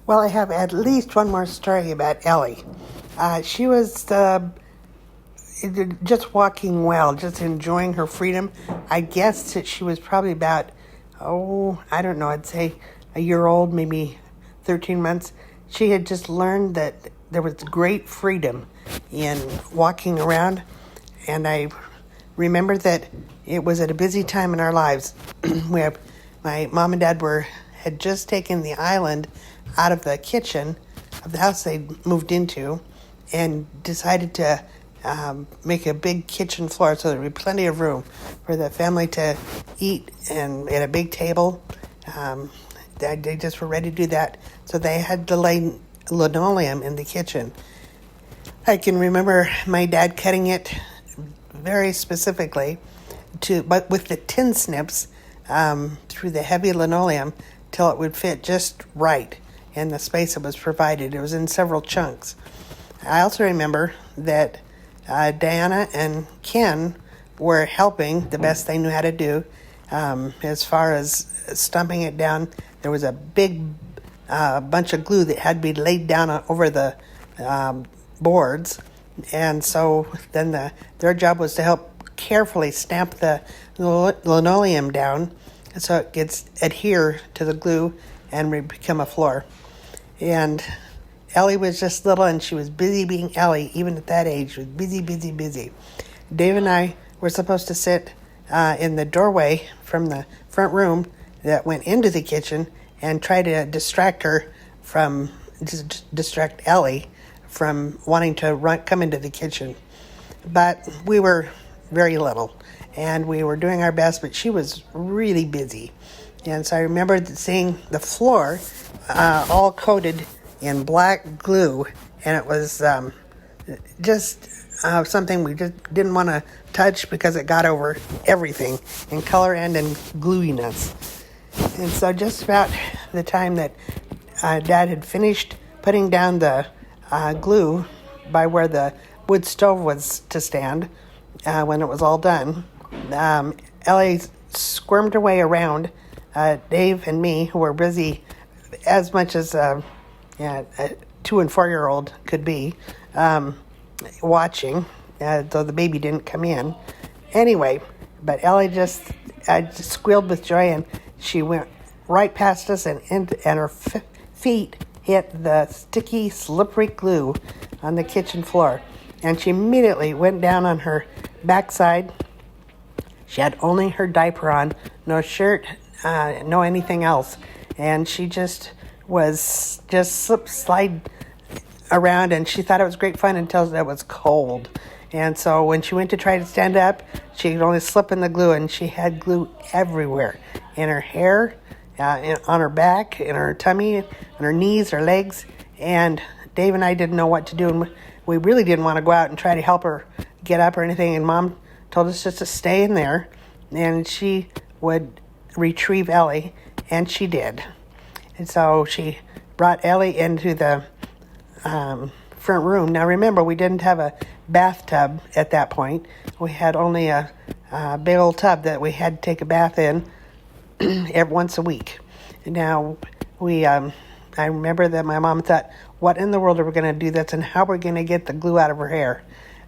Well, I have at least one more story about Ellie. She was just walking well, just enjoying her freedom. I guess that she was probably about, I don't know, I'd say a year old, maybe 13 months. She had just learned that there was great freedom in walking around. And I remember that it was at a busy time in our lives where my mom and dad had just taken the island out of the kitchen of the house they moved into and decided to make a big kitchen floor so there would be plenty of room for the family to eat and at a big table. They just were ready to do that. So they had to lay linoleum in the kitchen. I can remember my dad cutting it very specifically but with the tin snips through the heavy linoleum till it would fit just right in the space that was provided. It was in several chunks. I also remember that Diana and Ken were helping the best they knew how to do. As far as stumping it down, there was a big bunch of glue that had to be laid down over the boards. And so then their job was to help carefully stamp the linoleum down so it gets adhere to the glue and become a floor. And Ellie was just little, and she was busy being Ellie, even at that age. She was busy, busy, busy. Dave and I were supposed to sit in the doorway from the front room that went into the kitchen and try to distract Ellie from wanting to come into the kitchen. But we were very little, and we were doing our best, but she was really busy. And so I remember seeing the floor all coated in black glue, and it was just something we just didn't want to touch because it got over everything in color and in gluiness. And so just about the time that Dad had finished putting down the glue by where the wood stove was to stand, when it was all done, Ellie squirmed her way around Dave and me, who were busy as much as a 2 and 4 year old could be, watching, though the baby didn't come in. Anyway, but Ellie just squealed with joy, and she went right past us, and her feet hit the sticky, slippery glue on the kitchen floor. And she immediately went down on her backside. She had only her diaper on, no shirt, no anything else. And she just slide around, and she thought it was great fun until it was cold. And so when she went to try to stand up, she could only slip in the glue, and she had glue everywhere, in her hair, on her back, in her tummy, on her knees, her legs. And Dave and I didn't know what to do, and we really didn't want to go out and try to help her get up or anything. And Mom told us just to stay in there, and she would retrieve Ellie, and she did. And so she brought Ellie into the front room. Now remember, we didn't have a bathtub at that point. We had only a big old tub that we had to take a bath in once a week. Now I remember that my mom thought, what in the world are we going to do this, and how are we going to get the glue out of her hair?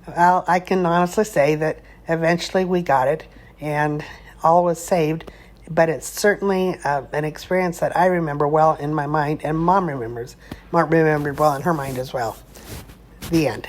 Well, I can honestly say that eventually we got it, and all was saved. But it's certainly an experience that I remember well in my mind, and Mom remembered well in her mind as well. The end.